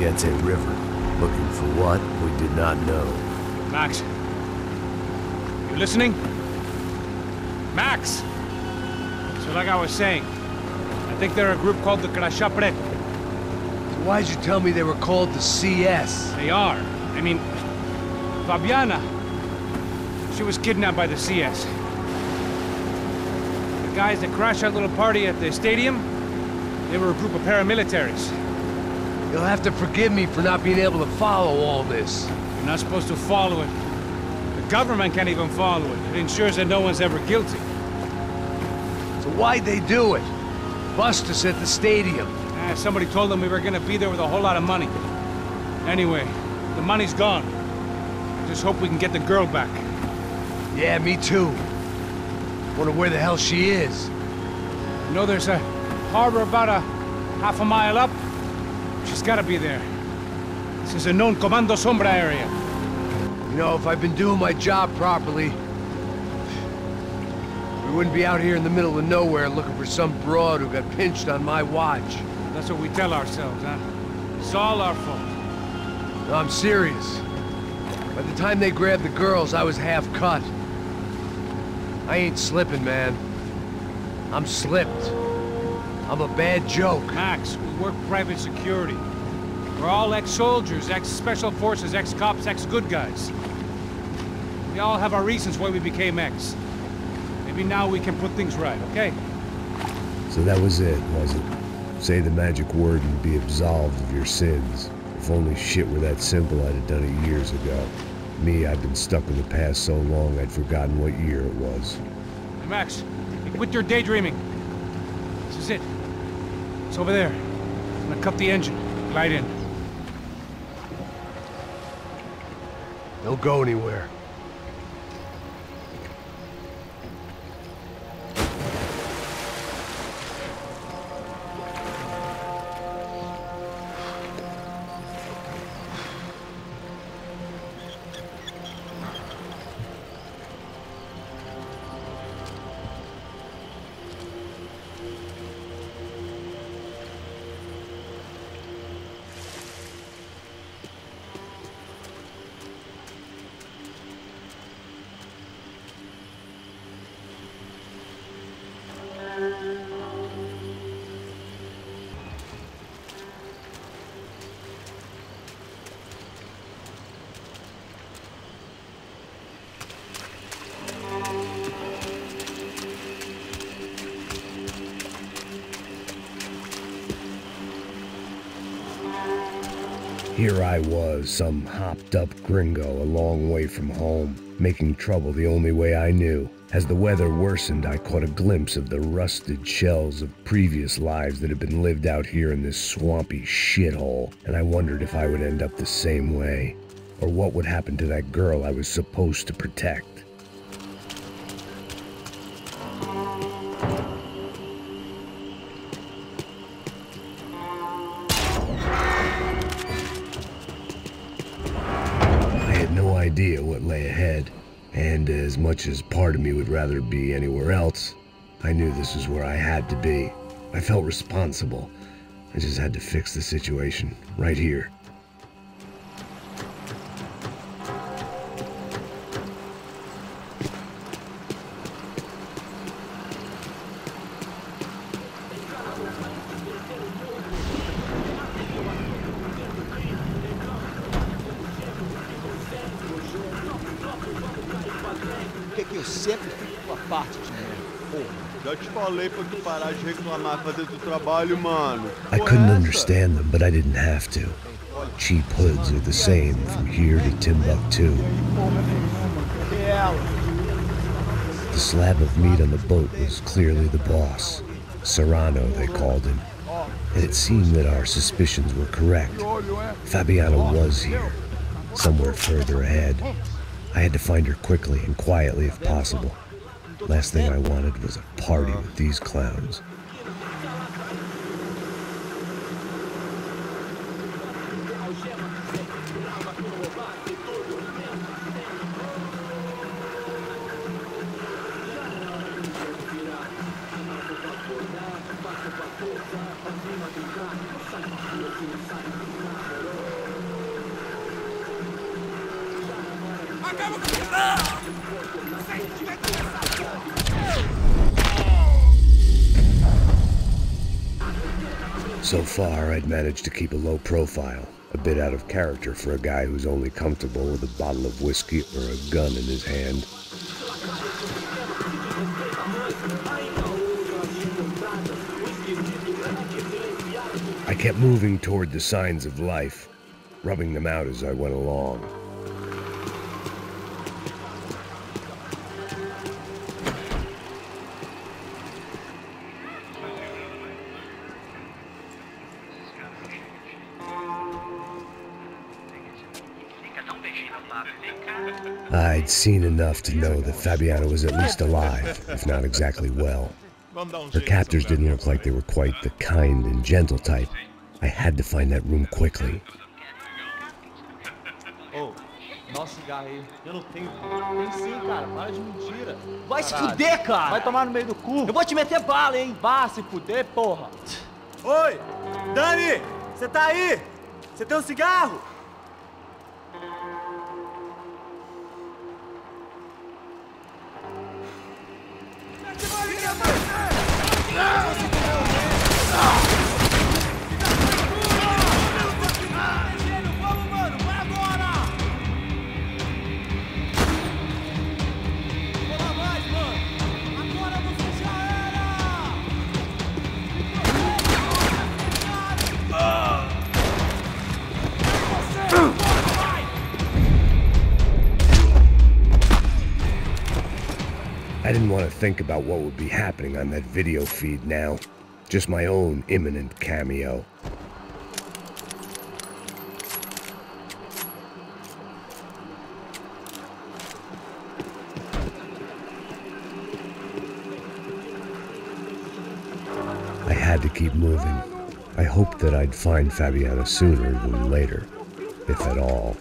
Siete River, looking for what we did not know. Max, you listening? Max! So like I was saying, I think they're a group called the Crasha Preto. So why'd you tell me they were called the CS? They are. I mean, Fabiana, she was kidnapped by the CS. The guys that crashed that little party at the stadium, they were a group of paramilitaries. You'll have to forgive me for not being able to follow all this. You're not supposed to follow it. The government can't even follow it. It ensures that no one's ever guilty. So why'd they do it? Bust us at the stadium. Somebody told them we were gonna be there with a whole lot of money. Anyway, the money's gone. Just hope we can get the girl back. Yeah, me too. Wonder where the hell she is. You know there's a harbor about a half a mile up? She's gotta be there. This is a known Comando Sombra area. You know, if I've been doing my job properly, we wouldn't be out here in the middle of nowhere looking for some broad who got pinched on my watch. That's what we tell ourselves, huh? It's all our fault. No, I'm serious. By the time they grabbed the girls, I was half cut. I ain't slipping, man. I'm slipped. I'm a bad joke. Max, we work private security. We're all ex-soldiers, ex-special forces, ex-cops, ex-good guys. We all have our reasons why we became ex. Maybe now we can put things right, okay? So that was it, was it? Say the magic word and be absolved of your sins. If only shit were that simple, I'd have done it years ago. Me, I've been stuck in the past so long I'd forgotten what year it was. Hey Max, quit your daydreaming. This is it. It's over there. I'm gonna cut the engine. Glide in. Don't go anywhere. Here I was, some hopped-up gringo a long way from home, making trouble the only way I knew. As the weather worsened, I caught a glimpse of the rusted shells of previous lives that had been lived out here in this swampy shithole, and I wondered if I would end up the same way, or what would happen to that girl I was supposed to protect. Idea what lay ahead, and as much as part of me would rather be anywhere else, I knew this was where I had to be. I felt responsible. I just had to fix the situation right here. Eu sempre fico com a parte de mim. Já te falei pra tu parar de reclamar fazer teu trabalho, mano. I couldn't understand them, but I didn't have to. Cheap hoods are the same from here to Timbuktu. The slab of meat on the boat was clearly the boss. Serrano, they called him. And it seemed that our suspicions were correct. Fabiana was here, somewhere further ahead. I had to find her quickly and quietly if possible. Last thing I wanted was a party with these clowns. So far, I'd managed to keep a low profile, a bit out of character for a guy who's only comfortable with a bottle of whiskey or a gun in his hand. I kept moving toward the signs of life, rubbing them out as I went along. I'd seen enough to know that Fabiana was at least alive, if not exactly well. Her captors didn't look like they were quite the kind and gentle type. I had to find that room quickly. Ô, dá um cigarro aí. Eu não tenho. Tem sim, cara. Para de mentira. Vai se Caralho. fuder, cara. Vai tomar no meio do cu. Eu vou te meter bala, hein. Vá se fuder, porra. Oi! Dani! Você tá aí? Você tem um cigarro? I didn't want to think about what would be happening on that video feed now. Just my own imminent cameo. I had to keep moving. I hoped that I'd find Fabiana sooner than later, if at all.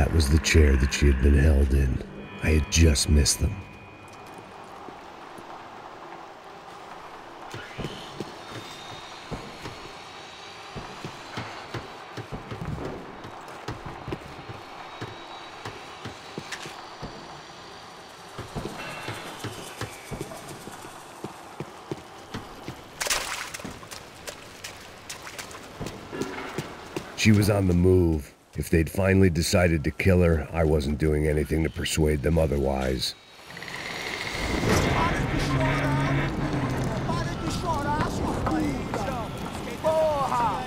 that was the chair that she had been held in. I had just missed them. She was on the move. If they'd finally decided to kill her, I wasn't doing anything to persuade them otherwise. Porra!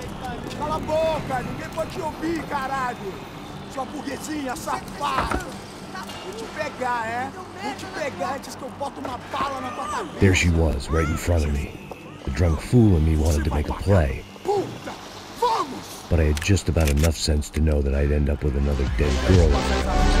Cala a boca! Ninguém pode te ouvir, caralho! Sua burguesinha safada! Vou te pegar, é? Vou te pegar antes que eu boto uma bala na tua cabeça! There she was, right in front of me. The drunk fool in me wanted to make a play. Puta! Vamos! But I had just about enough sense to know that I'd end up with another dead girl.